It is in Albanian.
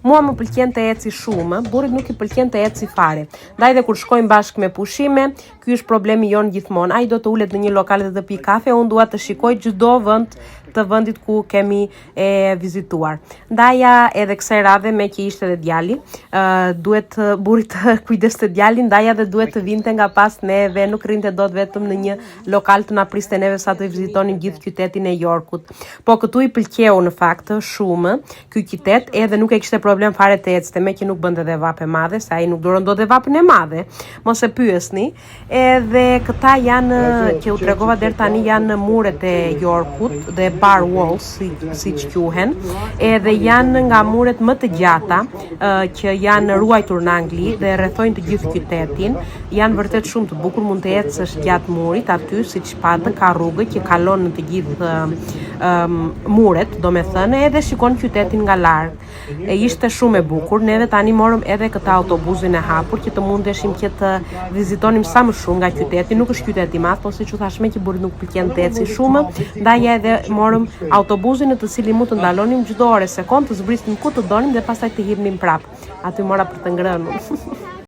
Mua më pëlqen të eci shumë, burrit nuk i pëlqen të eci fare. Ndaj dhe kur shkojmë bashkë me pushime, ky është problemi jon gjithmonë. Ai do të ulet në një lokal dhe të pi kafe, unë dua të shikoj çdo vend të vendit ku kemi vizituar. Ndaja edhe kësaj radhe me që ishte dhe djali, duhet burrit të kujdeste djalin, ndaja dhe duhet të vinte nga pas neve, nuk rrinte dot vetëm në një lokal të na priste neve sa të vizitonim gjithë qytetin e Yorkut. Po këtu i pëlqeu në fakt shumë ky qytet, edhe nuk e kishte problem fare të ecte, me që nuk bënte dhe vape madhe, se ai nuk duron dot e vapën e madhe. Mos e pyesni. Edhe këta janë që u tregova deri tani janë muret e Yorkut dhe bar walls, siç quhen, edhe janë nga muret më të gjata që janë ruajtur në Angli dhe rrethojnë të gjithë qytetin. Janë vërtet shumë të bukur, mund të ecësh gjatë murit aty, siç patë ka rrugë që kalon në të gjithë muret, domethënë, edhe shikon qytetin nga larg. Ishte shumë e bukur. Neve tani morëm edhe këtë autobusin e hapur që të mundeshim që të vizitonim sa më shumë nga qyteti. Nuk është qytet i madh, po siç u thash me që burrit nuk pëlqen të eci shumë, ndaj edhe morëm autobusin në të cilin mund të ndalonim çdo orë sekond, të zbrisnim ku të donim dhe pastaj të hipnim prap. Aty mora për të ngrënë.